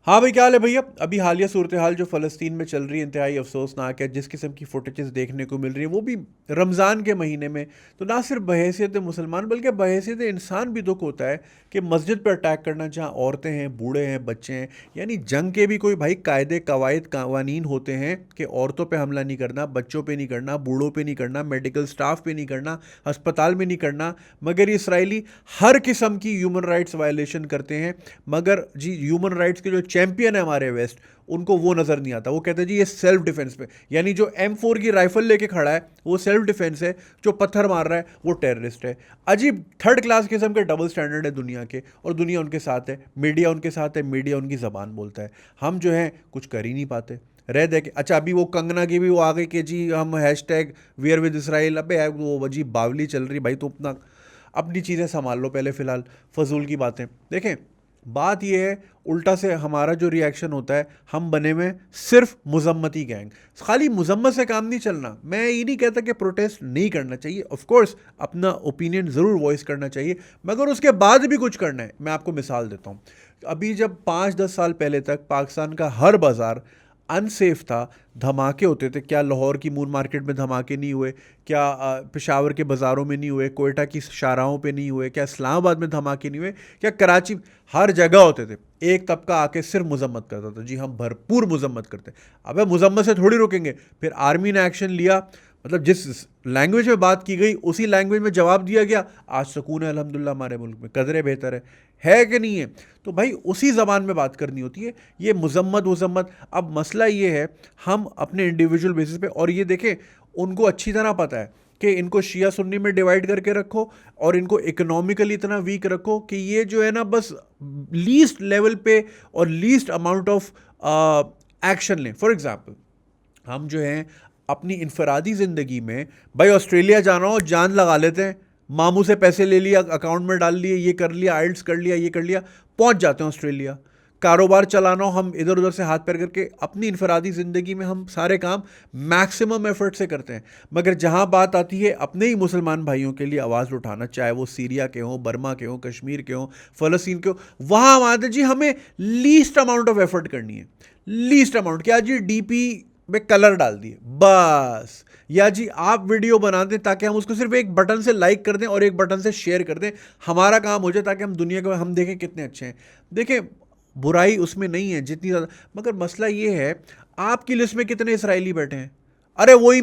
हाँ भाई, क्या हाल है भैया? अभी हालिया सूरत हाल जो फ़लस्तीन में चल रही है इंतहाई अफसोसनाक है। जिस किस्म की फुटेजेस देखने को मिल रही है वो भी रमज़ान के महीने में, तो ना सिर्फ बहैसियत मुसलमान बल्कि बहैसियत इंसान भी दुख होता है कि मस्जिद पर अटैक करना, जहाँ औरतें हैं, बूढ़े हैं, बच्चे हैं। यानी जंग के भी कोई भाई कायदे कवायद कवानीन होते हैं कि औरतों पर हमला नहीं करना, बच्चों पर नहीं करना, बूढ़ों पर नहीं करना, मेडिकल स्टाफ पे नहीं करना, अस्पताल में नहीं करना। मगर इसराइली हर किस्म की ह्यूमन राइट्स वायलेशन करते हैं। मगर जी ह्यूमन राइट्स के जो चैंपियन है हमारे वेस्ट, उनको वो नज़र नहीं आता। वो कहते हैं जी ये सेल्फ डिफेंस पे, यानी जो M4 की राइफल लेके खड़ा है वो सेल्फ डिफेंस है, जो पत्थर मार रहा है वो टेररिस्ट है। अजीब थर्ड क्लास किस्म के डबल स्टैंडर्ड है दुनिया के, और दुनिया उनके साथ है, मीडिया उनके साथ है, मीडिया उनकी ज़बान बोलता है। हम जो हैं कुछ कर ही नहीं पाते, रह दे के। अच्छा, अभी वो कंगना की भी वो आ गई कि जी हम hashtag we are with Israel. अबे यार वो अजीब बावली चल रही भाई, तो अपना अपनी चीज़ें संभाल लो पहले फ़िलहाल, फजूल की बातें देखें। बात यह है, उल्टा से हमारा जो रिएक्शन होता है, हम बने में सिर्फ मुजम्मती गैंग। खाली मुजम्मत से काम नहीं चलना। मैं ये नहीं कहता कि प्रोटेस्ट नहीं करना चाहिए, ऑफ कोर्स अपना ओपिनियन ज़रूर वॉइस करना चाहिए, मगर उसके बाद भी कुछ करना है। मैं आपको मिसाल देता हूँ। अभी जब 5-10 साल पहले तक पाकिस्तान का हर बाज़ार अनसेफ था, धमाके होते थे, क्या लाहौर की मून मार्केट में धमाके नहीं हुए? क्या पेशावर के बाज़ारों में नहीं हुए? कोयटा की शाहराहों पे नहीं हुए? क्या इस्लामाबाद में धमाके नहीं हुए? क्या कराची? हर जगह होते थे। एक तबका आके सिर्फ मजम्मत करता था, जी हम भरपूर मजम्मत करते। अबे मजम्मत से थोड़ी रोकेंगे। फिर आर्मी ने एक्शन लिया, मतलब जिस लैंग्वेज में बात की गई उसी लैंग्वेज में जवाब दिया गया। आज सुकून है अल्हम्दुलिल्लाह, हमारे मुल्क में कदरे बेहतर है कि नहीं है? तो भाई उसी ज़बान में बात करनी होती है। ये मुजम्मत वज़म्मत, अब मसला ये है हम अपने इंडिविजुअल बेसिस पे, और ये देखें उनको अच्छी तरह पता है कि इनको शिया सुन्नी में डिवाइड करके रखो और इनको इकोनॉमिकली इतना वीक रखो कि ये जो है ना बस लीस्ट लेवल पे और लीस्ट अमाउंट ऑफ एक्शन लें। फॉर एग्जांपल, हम जो हैं अपनी इनफरादी ज़िंदगी में, भाई ऑस्ट्रेलिया जाना हो जान लगा लेते हैं, मामू से पैसे ले लिया, अकाउंट में डाल लिए, ये कर लिया, आइल्स कर लिया, ये कर लिया, पहुंच जाते हैं ऑस्ट्रेलिया। कारोबार चलाना हो, हम इधर उधर से हाथ पैर करके अपनी इनफरादी ज़िंदगी में हम सारे काम मैक्सिमम एफर्ट से करते हैं। मगर जहाँ बात आती है अपने ही मुसलमान भाइयों के लिए आवाज़ उठाना, चाहे वो सीरिया के हों, बर्मा के हों, कश्मीर के हों, फ़लस्तीन के हों, वहाँ हम आते जी हमें लीस्ट अमाउंट ऑफ एफर्ट करनी है। लीस्ट अमाउंट क्या जी? डीपी में कलर डाल दिए बस, या जी आप वीडियो बना दें ताकि हम उसको सिर्फ एक बटन से लाइक कर दें और एक बटन से शेयर कर दें, हमारा काम हो जाए, ताकि हम दुनिया को हम देखें कितने अच्छे हैं। देखें, बुराई उसमें नहीं है जितनी ज़्यादा, मगर मसला ये है आपकी लिस्ट में कितने इसराइली बैठे हैं? अरे वही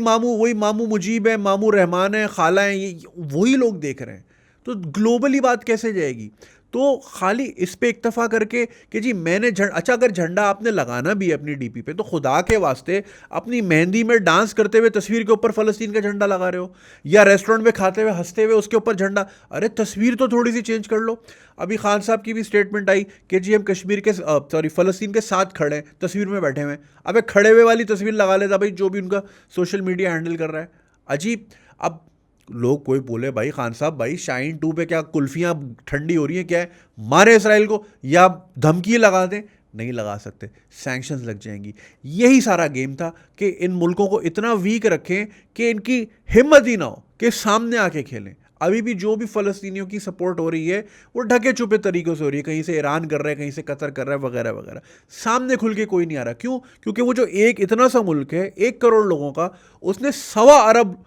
मामू मुजीब है, मामू रहमान है, खाला है, ये वही लोग देख रहे हैं। तो ग्लोबली बात कैसे जाएगी? तो खाली इस पे इक्तफा करके कि जी मैंने अच्छा, अगर झंडा आपने लगाना भी है अपनी डीपी पे, तो खुदा के वास्ते अपनी मेहंदी में डांस करते हुए तस्वीर के ऊपर फ़लस्तीन का झंडा लगा रहे हो, या रेस्टोरेंट में खाते हुए हंसते हुए उसके ऊपर झंडा। अरे तस्वीर तो थोड़ी सी चेंज कर लो। अभी खान साहब की भी स्टेटमेंट आई कि जी हम कश्मीर के फ़लस्तीन के साथ खड़े हैं, तस्वीर में बैठे हुए हैं। अबे खड़े हुए वाली तस्वीर लगा लेता भाई, जो भी उनका सोशल मीडिया हैंडल कर रहा है। अजीब। अब लोग कोई बोले भाई खान साहब, भाई शाइन 2 पे क्या कुल्फियाँ ठंडी हो रही हैं, क्या है, मारे इसराइल को या धमकी लगा दें? नहीं लगा सकते, सैंक्शंस लग जाएंगी। यही सारा गेम था कि इन मुल्कों को इतना वीक रखें कि इनकी हिम्मत ही ना हो कि सामने आके खेलें। अभी भी जो भी फ़लस्तीनियों की सपोर्ट हो रही है वो ढके छुपे तरीक़ों से हो रही है, कहीं से ईरान कर रहा है, कहीं से कतर कर रहा है, वगैरह वगैरह। सामने खुल के कोई नहीं आ रहा। क्यों? क्योंकि वो जो एक इतना सा मुल्क है 1 करोड़ लोगों का, उसने 1.25 अरब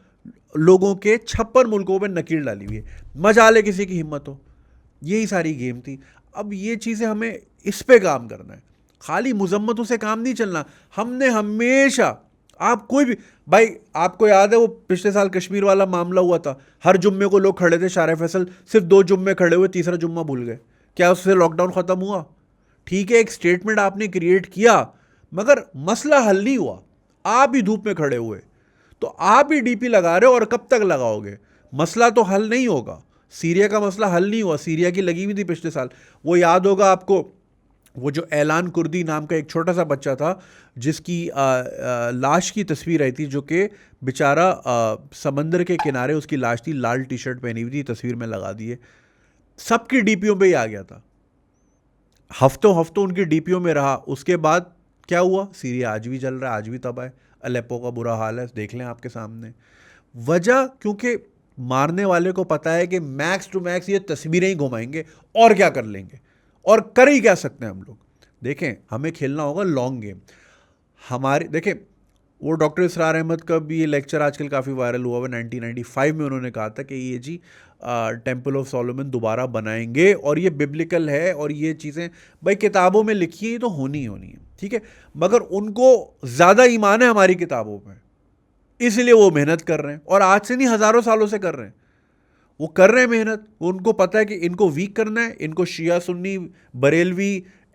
लोगों के 56 मुल्कों में नकील डाली हुई है। मजा ले किसी की हिम्मत हो। यही सारी गेम थी। अब ये चीज़ें हमें इस पे काम करना है, खाली मुजम्मतों से काम नहीं चलना। हमने हमेशा, आप कोई भी भाई, आपको याद है वो पिछले साल कश्मीर वाला मामला हुआ था, हर जुम्मे को लोग खड़े थे, शारे फैसल सिर्फ 2 जुम्मे खड़े हुए, तीसरा जुम्मा भूल गए। क्या उससे लॉकडाउन ख़त्म हुआ? ठीक है, एक स्टेटमेंट आपने क्रिएट किया, मगर मसला हल नहीं हुआ। आप ही धूप में खड़े हुए, तो आप ही डीपी लगा रहे हो, और कब तक लगाओगे? मसला तो हल नहीं होगा। सीरिया का मसला हल नहीं हुआ। सीरिया की लगी हुई थी पिछले साल, वो याद होगा आपको, वो जो ऐलान कुर्दी नाम का एक छोटा सा बच्चा था जिसकी लाश की तस्वीर आई थी, जो कि बेचारा समंदर के किनारे उसकी लाश थी, लाल टी शर्ट पहनी हुई थी, तस्वीर में लगा दिए। सबकी डीपीओ पे ही आ गया था, हफ्तों हफ्तों उनकी डीपीओ में रहा। उसके बाद क्या हुआ? सीरिया आज भी जल रहा है, आज भी तबाह है। अलेप्पो का बुरा हाल है, देख लें आपके सामने। वजह क्योंकि मारने वाले को पता है कि मैक्स टू मैक्स ये तस्वीरें ही घुमाएंगे, और क्या कर लेंगे, और कर ही क्या सकते हैं हम लोग। देखें, हमें खेलना होगा लॉन्ग गेम। हमारे देखें, वो डॉक्टर इसरार अहमद का भी ये लेक्चर आजकल काफ़ी वायरल हुआ हुआ। 1995 में उन्होंने कहा था कि ये जी टेम्पल ऑफ सोलोमन दोबारा बनाएंगे और ये बिब्लिकल है और ये चीज़ें भाई किताबों में लिखी है, ये तो होनी ही होनी है, ठीक है। मगर उनको ज़्यादा ईमान है हमारी किताबों में, इसलिए वो मेहनत कर रहे हैं, और आज से नहीं, हज़ारों सालों से कर रहे हैं। वो कर रहे हैं मेहनत, उनको पता है कि इनको वीक करना है, इनको शिया सुन्नी बरेलवी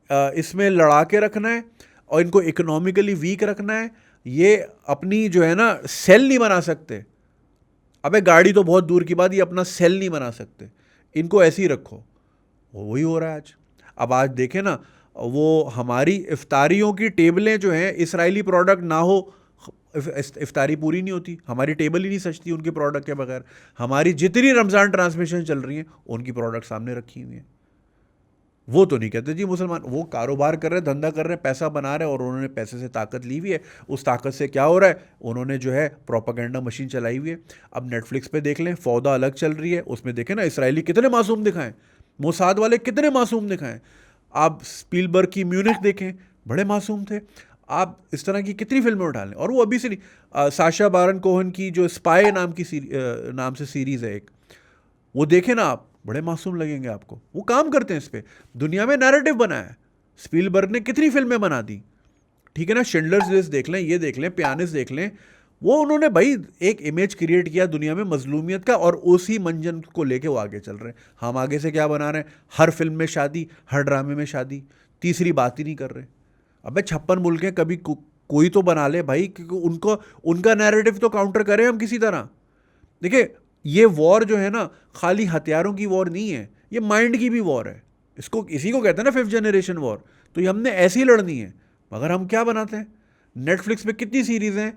इसमें लड़ा के रखना है और इनको इकोनॉमिकली वीक रखना है। ये अपनी जो है ना सेल नहीं बना सकते। अबे गाड़ी तो बहुत दूर की बात, ये अपना सेल नहीं बना सकते, इनको ऐसे ही रखो। वही हो रहा है आज। अब आज देखें ना, वो हमारी इफ्तारियों की टेबलें जो हैं, इसराइली प्रोडक्ट ना हो इफ्तारी पूरी नहीं होती, हमारी टेबल ही नहीं सजती उनके प्रोडक्ट के बगैर। हमारी जितनी रमज़ान ट्रांसमिशन चल रही हैं उनकी प्रोडक्ट सामने रखी हुई हैं। वो तो नहीं कहते जी मुसलमान, वो कारोबार कर रहे हैं, धंधा कर रहे हैं, पैसा बना रहे हैं, और उन्होंने पैसे से ताकत ली हुई है। उस ताकत से क्या हो रहा है, उन्होंने जो है प्रोपागेंडा मशीन चलाई हुई है। अब नेटफ्लिक्स पे देख लें, फौदा अलग चल रही है, उसमें देखें ना इसराइली कितने मासूम दिखाएं, मोसाद वाले कितने मासूम दिखाएं। आप स्पीलबर्ग की म्यूनिख देखें, बड़े मासूम थे। आप इस तरह की कितनी फिल्में उठा लें, और वो अभी से नहीं। साशा बारन कोहन की जो स्पाई नाम से सीरीज़ है एक, वो देखें ना आप, बड़े मासूम लगेंगे आपको। वो काम करते हैं इस पे, दुनिया में नैरेटिव बनाया है। स्पीलबर्ग ने कितनी फिल्में बना दी, ठीक है ना। शिंडलर्स लिस्ट देख लें, ये देख लें, पियानिस्ट देख लें। वो उन्होंने भाई एक इमेज क्रिएट किया दुनिया में मजलूमियत का, और उसी मंजन को लेके वो आगे चल रहे हैं। हम आगे से क्या बना रहे हैं, हर फिल्म में शादी, हर ड्रामे में शादी, तीसरी बात ही नहीं कर रहे। अबे 56 मुल्क हैं, कभी कोई तो बना ले भाई, क्योंकि उनको उनका नैरेटिव तो काउंटर करें हम किसी तरह। देखिए, ये वॉर जो है ना, खाली हथियारों की वॉर नहीं है, ये माइंड की भी वॉर है। इसको इसी को कहते हैं ना 5th जनरेशन वॉर। तो ये हमने ऐसी लड़नी है, मगर हम क्या बनाते हैं। नेटफ्लिक्स पे कितनी सीरीज़ हैं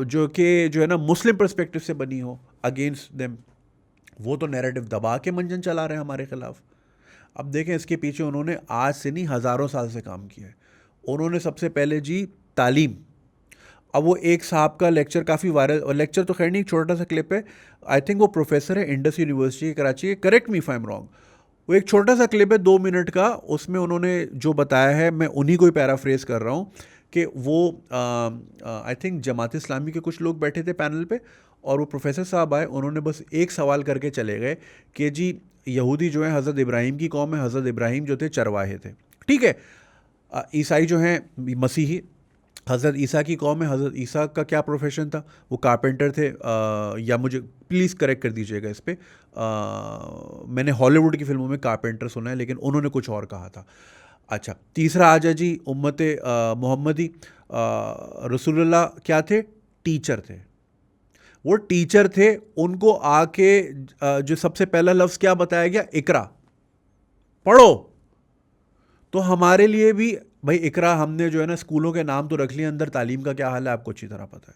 जो कि जो है ना मुस्लिम पर्सपेक्टिव से बनी हो अगेंस्ट देम, वो तो नैरेटिव दबा के मंजन चला रहे हैं हमारे खिलाफ। अब देखें, इसके पीछे उन्होंने आज से नहीं, हज़ारों साल से काम किया है। उन्होंने सबसे पहले जी तालीम। अब वो एक साहब का लेक्चर काफ़ी वायरल, और लेक्चर तो खैर नहीं, छोटा सा क्लिप है। आई थिंक वो प्रोफेसर है इंडस यूनिवर्सिटी कराची के, correct me if I am wrong. वो एक छोटा सा क्लिप है 2 मिनट का, उसमें उन्होंने जो बताया है, मैं उन्हीं को ही पैराफ्रेज कर रहा हूँ, कि वो आई थिंक जमात इस्लामी के कुछ लोग बैठे थे पैनल पे, और वो प्रोफेसर साहब आए, उन्होंने बस एक सवाल करके चले गए कि जी यहूदी जो है हज़रत इब्राहिम की कौम है, हज़रत इब्राहिम जो थे चरवाहे थे, ठीक है। ईसाई जो हैं मसीही, हज़रत ईसा की कौम है, हज़रत ईसा का क्या प्रोफेशन था, वो कारपेंटर थे। या मुझे प्लीज़ करेक्ट कर दीजिएगा इस पर। मैंने हॉलीवुड की फिल्मों में कारपेंटर सुना है, लेकिन उन्होंने कुछ और कहा था। अच्छा, तीसरा आ जाए जी, उम्मत मोहम्मदी, रसूलुल्लाह क्या थे, टीचर थे। वो टीचर थे, उनको आके जो सबसे पहला लफ्ज़ क्या बताया गया, इकरा, पढ़ो। तो हमारे लिए भी भाई इकरा, हमने जो है ना स्कूलों के नाम तो रख लिए, अंदर तालीम का क्या हाल है आपको अच्छी तरह पता है।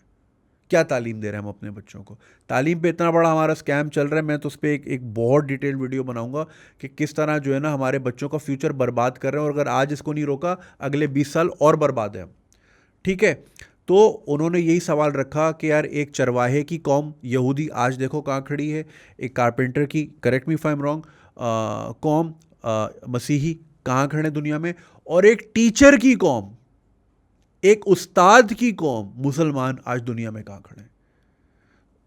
क्या तालीम दे रहे हैं हम अपने बच्चों को। तालीम पे इतना बड़ा हमारा स्कैम चल रहा है, मैं तो उस पर एक बहुत डिटेल्ड वीडियो बनाऊंगा कि किस तरह जो है ना हमारे बच्चों का फ्यूचर बर्बाद कर रहे हैं, और अगर आज इसको नहीं रोका, अगले 20 साल और बर्बाद है हम, ठीक है। तो उन्होंने यही सवाल रखा कि यार एक चरवाहे की कौम यहूदी आज देखो कहाँ खड़ी है, एक कारपेंटर की, correct me if I am wrong, कौम मसीही कहाँ खड़े दुनिया में, और एक टीचर की कौम, एक उस्ताद की कौम मुसलमान आज दुनिया में कहाँ खड़े हैं।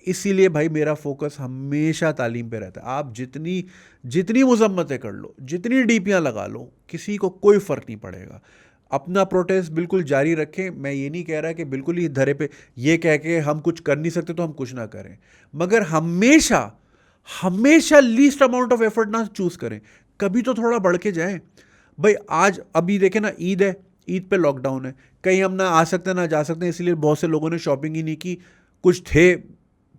इसीलिए भाई मेरा फोकस हमेशा तालीम पे रहता है। आप जितनी जितनी मजम्मतें कर लो, जितनी डीपियाँ लगा लो, किसी को कोई फ़र्क नहीं पड़ेगा। अपना प्रोटेस्ट बिल्कुल जारी रखें। मैं ये नहीं कह रहा कि बिल्कुल ही धरे पे ये कह के हम कुछ कर नहीं सकते तो हम कुछ ना करें, मगर हमेशा हमेशा लीस्ट अमाउंट ऑफ एफर्ट ना चूज़ करें, कभी तो थोड़ा बढ़ के जाएं। भाई आज अभी देखें ना, ईद है, ईद पे लॉकडाउन है, कहीं हम ना आ सकते ना जा सकते हैं, इसलिए बहुत से लोगों ने शॉपिंग ही नहीं की। कुछ थे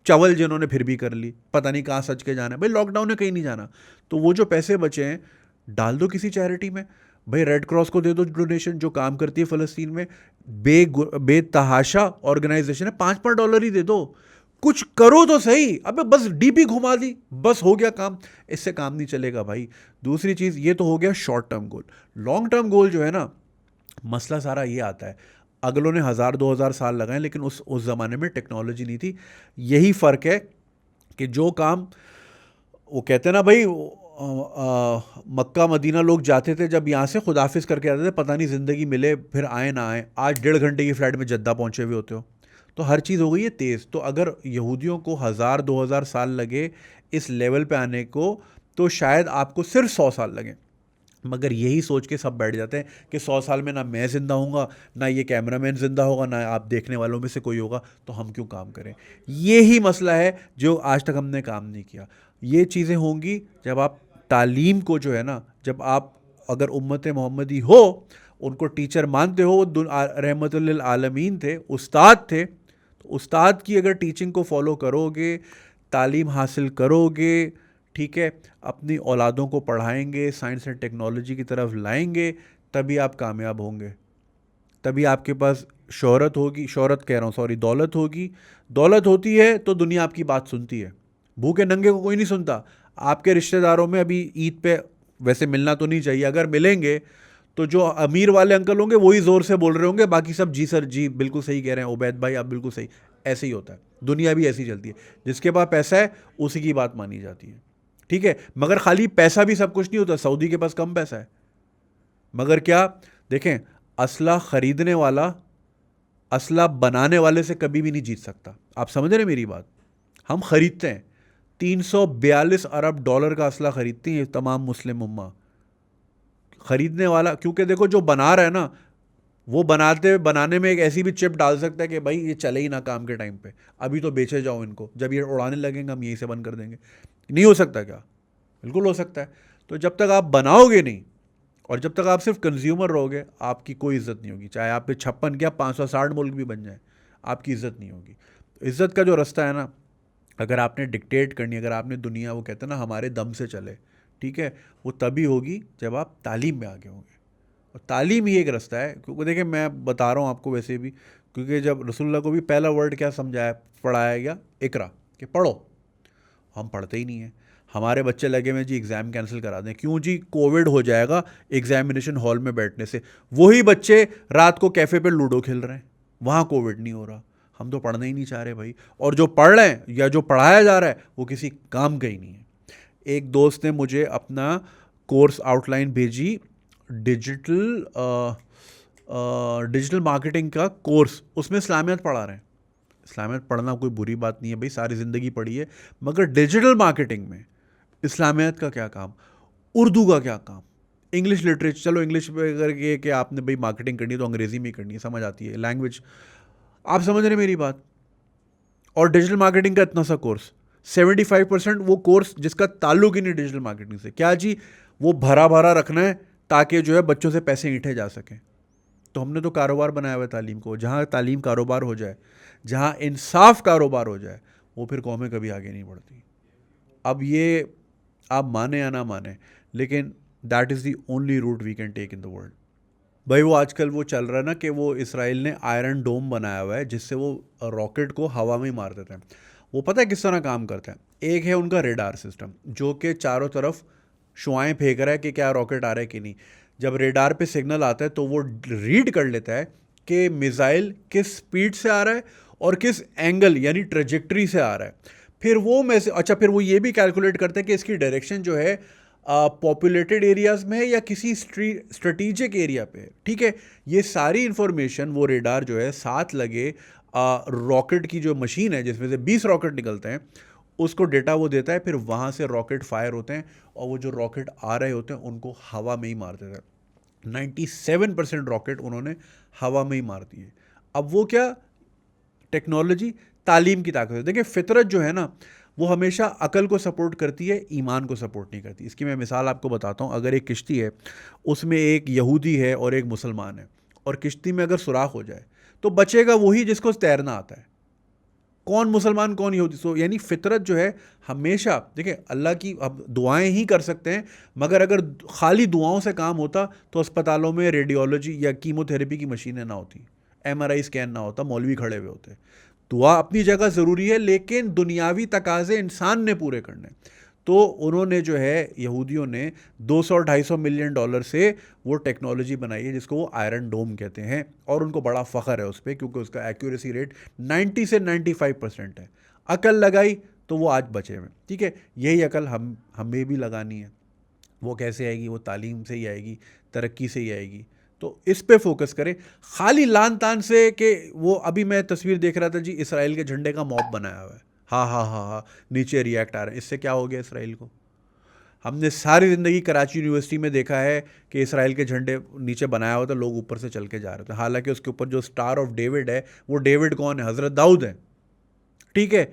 चवल जिन्होंने फिर भी कर ली, पता नहीं कहाँ सच के जाना है, भाई लॉकडाउन है कहीं नहीं जाना, तो वो जो पैसे बचे हैं डाल दो किसी चैरिटी में। भाई रेड क्रॉस को दे दो डोनेशन, जो काम करती है फ़लस्तीन में, बेतहाशा ऑर्गेनाइजेशन है, $5 ही दे दो, कुछ करो तो सही। अबे बस डीपी घुमा दी, बस हो गया काम, इससे काम नहीं चलेगा भाई। दूसरी चीज़, ये तो हो गया short term goal. Long term goal जो है ना, मसला सारा ये आता है, अगलों ने 1000-2000 साल लगाए, लेकिन उस ज़माने में टेक्नोलॉजी नहीं थी। यही फ़र्क है कि जो काम वो कहते हैं ना भाई, मक्का मदीना लोग जाते थे जब यहाँ से खुदाफिज करके आते थे, पता नहीं ज़िंदगी मिले फिर आए ना आए। आज 1.5 घंटे की फ़्लाइट में जद्दा पहुँचे हुए होते हो। तो हर चीज़ हो गई है तेज़। तो अगर यहूदियों को 1000-2000 साल लगे इस लेवल पे आने को, तो शायद आपको सिर्फ 100 साल लगे। मगर यही सोच के सब बैठ जाते हैं कि 100 साल में ना मैं ज़िंदा हूँगा, ना ये कैमरामैन ज़िंदा होगा, ना आप देखने वालों में से कोई होगा, तो हम क्यों काम करें। यही मसला है जो आज तक हमने काम नहीं किया। ये चीज़ें होंगी जब आप तालीम को जो है ना, जब आप अगर उम्मत मोहम्मदी हो, उनको टीचर मानते हो, वो रहमतुल लिल आलमीन थे, उस्ताद थे, तो उस्ताद की अगर टीचिंग को फॉलो करोगे, तालीम हासिल करोगे, ठीक है, अपनी औलादों को पढ़ाएंगे, साइंस एंड टेक्नोलॉजी की तरफ लाएंगे, तभी आप कामयाब होंगे। तभी आपके पास शोहरत होगी, शोहरत कह रहा हूँ सॉरी, दौलत होगी। दौलत होती है तो दुनिया आपकी बात सुनती है। भूखे नंगे को कोई नहीं सुनता। आपके रिश्तेदारों में अभी ईद पे वैसे मिलना तो नहीं चाहिए, अगर मिलेंगे तो जो अमीर वाले अंकल होंगे वही ज़ोर से बोल रहे होंगे, बाकी सब जी सर जी बिल्कुल सही कह रहे हैं उबैद भाई, आप बिल्कुल सही। ऐसे ही होता है, दुनिया भी ऐसी चलती है। जिसके पास पैसा है उसी की बात मानी जाती है, ठीक है। मगर खाली पैसा भी सब कुछ नहीं होता। सऊदी के पास कम पैसा है, मगर क्या, देखें, असला खरीदने वाला असला बनाने वाले से कभी भी नहीं जीत सकता। आप समझ रहे हैं मेरी बात। हम खरीदते हैं, 342 अरब डॉलर का असला खरीदती हैं तमाम मुस्लिम उम्मा। खरीदने वाला, क्योंकि देखो जो बना रहा है ना, वो बनाने में एक ऐसी भी चिप डाल सकता है कि भाई ये चले ही ना काम के टाइम पे, अभी तो बेचे जाओ इनको, जब ये उड़ाने लगेंगे हम यहीं से बंद कर देंगे। नहीं हो सकता क्या? बिल्कुल हो सकता है। तो जब तक आप बनाओगे नहीं और जब तक आप सिर्फ कंज्यूमर रहोगे, आपकी कोई इज्जत नहीं होगी। चाहे आप पे 56 क्या 560 मुल्क भी बन जाए, आपकी इज्जत नहीं होगी। तो इज्जत का जो रास्ता है ना, अगर आपने डिक्टेट करनी, अगर आपने दुनिया, वो कहते हैं ना हमारे दम से चले, ठीक है, वो तभी होगी जब आप तालीम में आगे होंगे। और तालीम ही एक रास्ता है। क्योंकि देखिए मैं बता रहा हूँ आपको वैसे भी, क्योंकि जब रसूलुल्लाह को भी पहला वर्ड क्या समझाया, पढ़ाया गया, इकरा, कि पढ़ो। हम पढ़ते ही नहीं हैं। हमारे बच्चे लगे हुए जी एग्ज़ाम कैंसिल करा दें, क्यों जी, कोविड हो जाएगा एग्जामिनेशन हॉल में बैठने से। वही बच्चे रात को कैफ़े पे लूडो खेल रहे हैं, वहाँ कोविड नहीं हो रहा। हम तो पढ़ना ही नहीं चाह रहे भाई, और जो पढ़ रहे हैं या जो पढ़ाया जा रहा है वो किसी काम का ही नहीं है। एक दोस्त ने मुझे अपना कोर्स आउटलाइन भेजी, डिजिटल डिजिटल मार्केटिंग का कोर्स, उसमें इस्लामियत पढ़ा रहे हैं। इस्लामियत पढ़ना कोई बुरी बात नहीं है भाई, सारी ज़िंदगी पढ़ी है, मगर डिजिटल मार्केटिंग में इस्लामियत का क्या काम, उर्दू का क्या काम, इंग्लिश लिटरेचर, चलो इंग्लिश में अगर ये कि आपने भाई मार्केटिंग करनी है तो अंग्रेज़ी में ही करनी है, समझ आती है लैंग्वेज। आप समझ रहे हैं मेरी बात। और डिजिटल मार्केटिंग का इतना सा कोर्स, 75% वो कोर्स जिसका ताल्लुक ही नहीं डिजिटल मार्केटिंग से, क्या जी, वो भरा भरा रखना है ताकि जो है बच्चों से पैसे ईंठे जा सकें। तो हमने तो कारोबार बनाया हुआ है तालीम को। जहाँ तालीम कारोबार हो जाए, जहाँ इंसाफ कारोबार हो जाए, वो फिर कौमें कभी आगे नहीं बढ़ती। अब ये आप माने या ना माने, लेकिन that is the only route we can take in the world. भाई वो आजकल वो चल रहा है ना कि वो इसराइल ने आयरन डोम बनाया हुआ है जिससे वो रॉकेट को हवा में ही मार देते हैं। वो पता है किस तरह काम करता है? एक है उनका रेडार सिस्टम जो कि चारों तरफ शुआएं फेंक रहा है कि क्या रॉकेट आ रहा है कि नहीं। जब रेडार पे सिग्नल आता है तो वो रीड कर लेता है कि मिसाइल किस स्पीड से आ रहा है और किस एंगल यानी ट्रेजेक्ट्री से आ रहा है। फिर वो फिर वो ये भी कैलकुलेट करते हैं कि इसकी डायरेक्शन जो है पॉपुलेटेड एरियाज़ में है या किसी स्ट्रेटिजिक एरिया पे है, ठीक है। ये सारी इंफॉर्मेशन वो रेडार जो है साथ लगे रॉकेट की जो मशीन है जिसमें से 20 रॉकेट निकलते हैं, उसको डेटा वो देता है। फिर वहाँ से रॉकेट फायर होते हैं और वो जो रॉकेट आ रहे होते हैं उनको हवा में ही मार देता है। 97% रॉकेट उन्होंने हवा में ही मार दिए। अब वो क्या, टेक्नोलॉजी, तालीम की ताकत है। देखिए फितरत जो है ना, वो हमेशा अकल को सपोर्ट करती है, ईमान को सपोर्ट नहीं करती। इसकी मैं मिसाल आपको बताता हूँ। अगर एक किश्ती है, उसमें एक यहूदी है और एक मुसलमान है, और किश्ती में अगर सुराख हो जाए तो बचेगा वही जिसको तैरना आता है। कौन मुसलमान कौन यहूदी? सो यानी फितरत जो है हमेशा, देखिए अल्लाह की अब दुआएं ही कर सकते हैं, मगर अगर खाली दुआओं से काम होता तो अस्पतालों में रेडियोलॉजी या कीमोथेरेपी की मशीनें ना होती, MRI स्कैन ना होता, मौलवी खड़े हुए होते। दुआ अपनी जगह ज़रूरी है, लेकिन दुनियावी तकाजे इंसान ने पूरे करने। तो उन्होंने जो है यहूदियों ने 200-250 मिलियन डॉलर से वो टेक्नोलॉजी बनाई है जिसको वो आयरन डोम कहते हैं, और उनको बड़ा फ़ख्र है उस पर क्योंकि उसका एक्यूरेसी रेट 90 से 95% है। अकल लगाई तो वो आज बचे हुए, ठीक है। यही अकल हमें भी लगानी है। वो कैसे आएगी? वो तालीम से ही आएगी, तरक्की से ही आएगी। तो इस पे फोकस करें, खाली लान तान से कि वो अभी मैं तस्वीर देख रहा था जी, इसराइल के झंडे का मॉब बनाया हुआ है, हाँ हाँ हाँ हाँ, नीचे रिएक्ट आ रहे हैं, इससे क्या हो गया इसराइल को? हमने सारी ज़िंदगी कराची यूनिवर्सिटी में देखा है कि इसराइल के झंडे नीचे बनाया हुआ था, लोग ऊपर से चल के जा रहे थे, हालांकि उसके ऊपर जो स्टार ऑफ डेविड है, वो डेविड कौन है? हज़रत दाऊद है, ठीक है।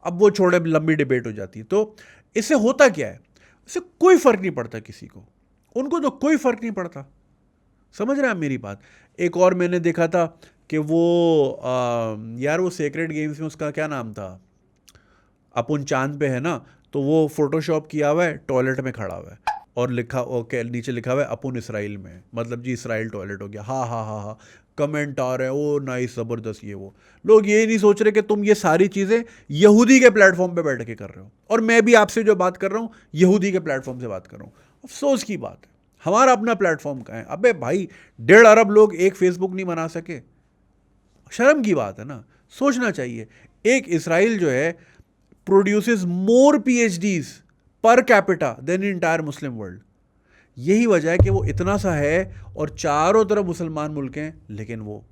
अब वो छोड़े, लंबी डिबेट हो जाती है। तो इससे होता क्या है? इससे कोई फ़र्क नहीं पड़ता किसी को, उनको तो कोई फ़र्क नहीं पड़ता। समझ रहे हैं आप मेरी बात? एक और मैंने देखा था कि वो यार वो सेक्रेड गेम्स में उसका क्या नाम था, अपुन चांद पे है ना, तो वो फोटोशॉप किया हुआ है, टॉयलेट में खड़ा हुआ है और लिखा ओके, नीचे लिखा हुआ है अपुन इसराइल में है, मतलब जी इसराइल टॉयलेट हो गया। हाँ हाँ हाँ हाँ, कमेंट आ रहे हैं, ओ नाइस, ज़बरदस्त। ये वो लोग ये नहीं सोच रहे कि तुम ये सारी चीज़ें यहूदी के प्लेटफॉर्म पे बैठ के कर रहे हो, और मैं भी आपसे जो बात कर रहा हूँ यहूदी के प्लेटफॉर्म से बात कर रहा हूँ। अफसोस की बात है, हमारा अपना प्लेटफॉर्म कहाँ है? अबे भाई, 1.5 अरब लोग एक फेसबुक नहीं बना सके, शर्म की बात है ना, सोचना चाहिए। एक इसराइल जो है produces more PhDs per capita than entire Muslim world. यही वजह है कि वो इतना सा है और चारों तरफ मुसलमान मुल्क हैं, लेकिन वो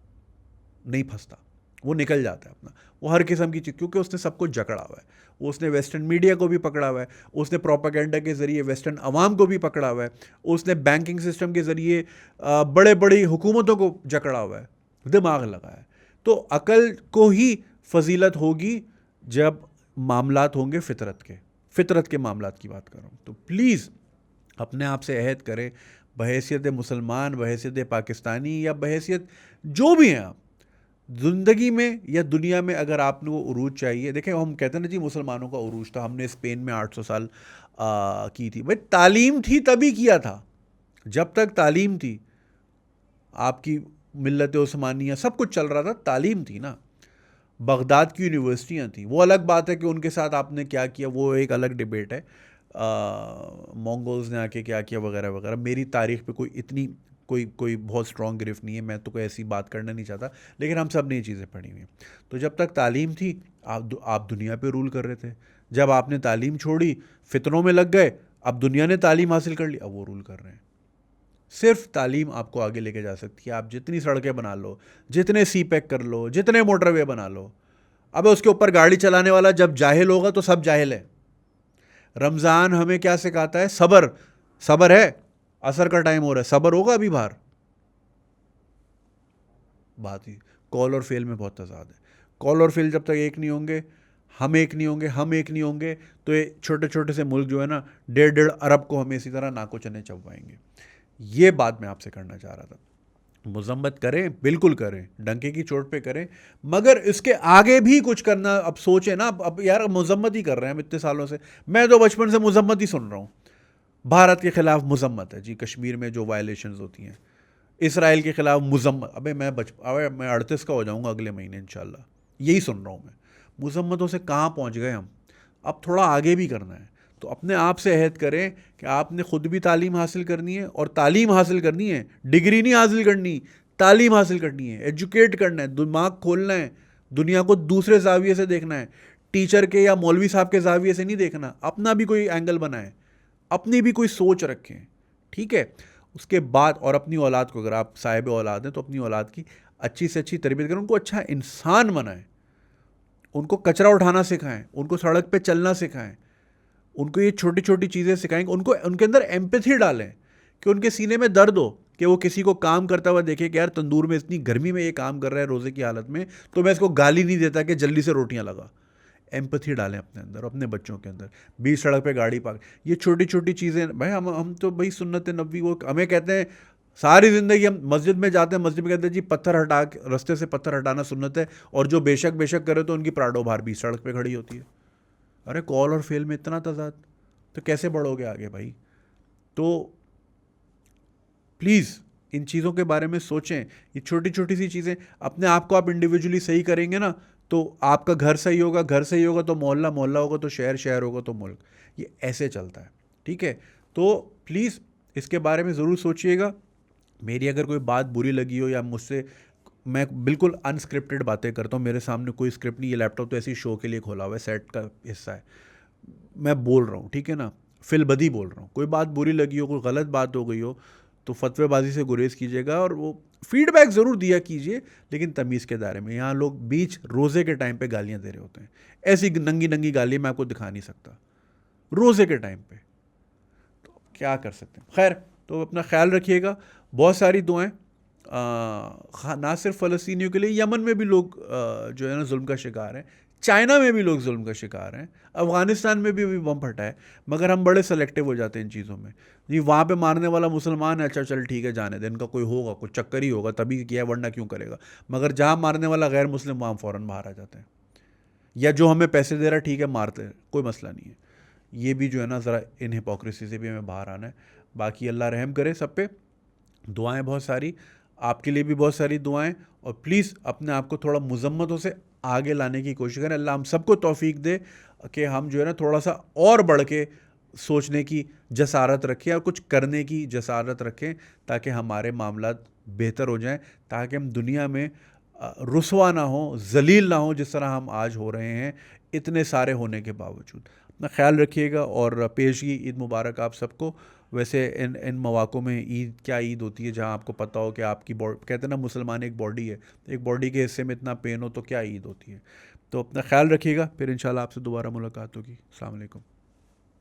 नहीं फंसता, वो निकल जाता है अपना। वो हर किस्म की चीज़, क्योंकि उसने सबको जकड़ा हुआ है, वो उसने वेस्टर्न मीडिया को भी पकड़ा हुआ है, उसने प्रोपागेंडा के ज़रिए वेस्टर्न अवाम को भी पकड़ा हुआ है, उसने बैंकिंग सिस्टम के ज़रिए बड़े बड़ी हुकूमतों को जकड़ा हुआ है, दिमाग लगा है। तो अकल को ही फजीलत होगी जब मामलात होंगे फितरत के मामलात की बात कर रहा हूँ। तो प्लीज़ अपने आप से अहद करें, बहैसियत मुसलमान, बहैसियत पाकिस्तानी, या बहैसियत जो भी हैं आप, ज़िंदगी में या दुनिया में अगर आपने वो उरूज चाहिए, देखें हम कहते हैं ना जी मुसलमानों का उरूज था, हमने स्पेन में 800 साल की थी। भाई तालीम थी तभी किया था, जब तक तालीम थी, आपकी मिल्लत उस्मानिया सब कुछ चल रहा था, तालीम थी ना। बगदाद की यूनिवर्सिटियाँ थी, वो अलग बात है कि उनके साथ आपने क्या किया, वो एक अलग डिबेट है, मंगोल्स ने आके क्या किया वगैरह वगैरह। मेरी तारीख पे कोई इतनी कोई बहुत स्ट्रॉन्ग गिरफ्त नहीं है, मैं तो कोई ऐसी बात करना नहीं चाहता, लेकिन हम सब ने ये चीज़ें पढ़ी हुई हैं। तो जब तक तालीम थी, आप दुनिया पे रूल कर रहे थे। जब आपने तालीम छोड़ी, फितरों में लग गए, अब दुनिया ने तालीम हासिल कर ली, अब वो रूल कर रहे हैं। सिर्फ तालीम आपको आगे लेके जा सकती है। आप जितनी सड़कें बना लो, जितने सी पैक कर लो, जितने मोटरवे बना लो, अब उसके ऊपर गाड़ी चलाने वाला जब जाहिल होगा तो सब जाहिल है। रमज़ान हमें क्या सिखाता है? सब्र। सब्र है, असर का टाइम हो रहा है, सब्र होगा अभी बाहर। बात ही कॉल और फेल में बहुत तजाद है। कॉल और फेल जब तक एक नहीं होंगे, हम एक नहीं होंगे, हम एक नहीं होंगे, तो ये छोटे छोटे से मुल्क जो है ना, 1.5 अरब को हमें इसी तरह नाको चने चबवाएंगे। ये बात मैं आपसे करना चाह रहा था। मजम्मत करें, बिल्कुल करें, डंके की चोट पे करें, मगर इसके आगे भी कुछ करना। अब सोचें ना, अब यार मजम्मत ही कर रहे हैं हम इतने सालों से, मैं तो बचपन से मजम्मत ही सुन रहा हूँ। भारत के खिलाफ मजम्मत है जी, कश्मीर में जो वायलेशंस होती हैं, इसराइल के खिलाफ मजम्मत। अबे मैं 38 का हो जाऊँगा अगले महीने इंशाल्लाह, यही सुन रहा हूँ मैं। मजम्मतों से कहाँ पहुँच गए हम? अब थोड़ा आगे भी करना है। तो अपने आप से अहद करें कि आपने ख़ुद भी तालीम हासिल करनी है, और तालीम हासिल करनी है, डिग्री नहीं हासिल करनी, तालीम हासिल करनी है, एजुकेट करना है, दिमाग खोलना है, दुनिया को दूसरे जाविये से देखना है, टीचर के या मौलवी साहब के जाविये से नहीं देखना, अपना भी कोई एंगल बनाएं, अपनी भी कोई सोच रखें, ठीक है। उसके बाद, और अपनी औलाद को, अगर आप साहिब औलाद हैं तो अपनी औलाद की अच्छी से अच्छी तरबियत करें, उनको अच्छा इंसान बनाएं, उनको कचरा उठाना सिखाएं, उनको सड़क पे चलना सिखाएं, उनको ये छोटी छोटी चीज़ें सिखाएंगे, उनको उनके अंदर एम्पैथी डालें, कि उनके सीने में दर्द हो कि वो किसी को काम करता हुआ देखे कि यार तंदूर में इतनी गर्मी में ये काम कर रहा है रोज़े की हालत में, तो मैं इसको गाली नहीं देता कि जल्दी से रोटियां लगा। एम्पैथी डालें अपने अंदर, अपने बच्चों के अंदर। बीच सड़क पे गाड़ी पार्क, ये छोटी छोटी चीज़ें भाई, हम तो भाई सुन्नत नबी, वो हमें कहते हैं सारी ज़िंदगी, हम मस्जिद में जाते हैं, मस्जिद में कहते हैं जी पत्थर हटा के, रास्ते से पत्थर हटाना सुन्नत है, और जो बेशक बेशक करे तो उनकी प्राडो बाहर बीच सड़क पे खड़ी होती है। अरे कॉल और फेल में इतना तजाद, तो कैसे बढ़ोगे आगे भाई? तो प्लीज़ इन चीज़ों के बारे में सोचें। ये छोटी छोटी सी चीज़ें, अपने आप को आप इंडिविजुअली सही करेंगे ना, तो आपका घर सही होगा, घर सही होगा तो मोहल्ला, मोहल्ला होगा तो शहर, शहर होगा तो मुल्क। ये ऐसे चलता है, ठीक है। तो प्लीज़ इसके बारे में ज़रूर सोचिएगा। मेरी अगर कोई बात बुरी लगी हो, या मुझसे, मैं बिल्कुल अनस्क्रिप्टेड बातें करता हूँ, मेरे सामने कोई स्क्रिप्ट नहीं, ये लैपटॉप तो ऐसी शो के लिए खोला हुआ है, सेट का हिस्सा है, मैं बोल रहा हूँ, ठीक है ना। फिलबदी बोल रहा हूँ, कोई बात बुरी लगी हो, कोई गलत बात हो गई हो तो फतवेबाजी से गुरेज कीजिएगा और वो फीडबैक ज़रूर दिया कीजिए, लेकिन तमीज़ के दायरे में। यहाँ लोग बीच रोज़े के टाइम पे गालियाँ दे रहे होते हैं, ऐसी नंगी नंगी गाली मैं आपको दिखा नहीं सकता रोज़े के टाइम पे, तो क्या कर सकते हैं। खैर, तो अपना ख्याल रखिएगा, बहुत सारी दुआएं ना सिर्फ फ़लस्तीनियों के लिए, यमन में भी लोग जो है ना जुल्म का शिकार हैं, चाइना में भी लोग जुल्म का शिकार हैं, अफ़गानिस्तान में भी अभी बम फटा है, मगर हम बड़े सेलेक्टिव हो जाते हैं इन चीज़ों में। जी वहाँ पे मारने वाला मुसलमान है, अच्छा चल ठीक है जाने दे, इनका कोई होगा, कुछ चक्कर ही होगा तभी किया है, वरना क्यों करेगा। मगर जहाँ मारने वाला गैर मुस्लिम, वहाँ फ़ौरन बाहर आ जाते हैं, या जो हमें पैसे दे रहा है ठीक है मारते हैं, कोई मसला नहीं है। ये भी जो है ना ज़रा इन हिपोक्रेसी से भी हमें बाहर आना है। बाकी अल्लाह रहम करे सब पे, दुआएं बहुत सारी, आपके लिए भी बहुत सारी दुआएं, और प्लीज़ अपने आप को थोड़ा मुज़म्मतों से आगे लाने की कोशिश करें। अल्लाह हम सबको तौफीक दे कि हम जो है ना थोड़ा सा और बढ़ के सोचने की जसारत रखें और कुछ करने की जसारत रखें, ताकि हमारे मामलात बेहतर हो जाएं, ताकि हम दुनिया में रुसवा ना हो, जलील ना हो, जिस तरह हम आज हो रहे हैं इतने सारे होने के बावजूद। अपना ख्याल रखिएगा और पेशगी ईद मुबारक आप सबको। वैसे इन इन मौक़ों में ईद, क्या ईद होती है जहाँ आपको पता हो कि आपकी बॉडी, कहते हैं ना मुसलमान एक बॉडी है, एक बॉडी के हिस्से में इतना पेन हो तो क्या ईद होती है। तो अपना ख्याल रखिएगा, फिर इंशाल्लाह आपसे दोबारा मुलाकात होगी। अस्सलाम वालेकुम।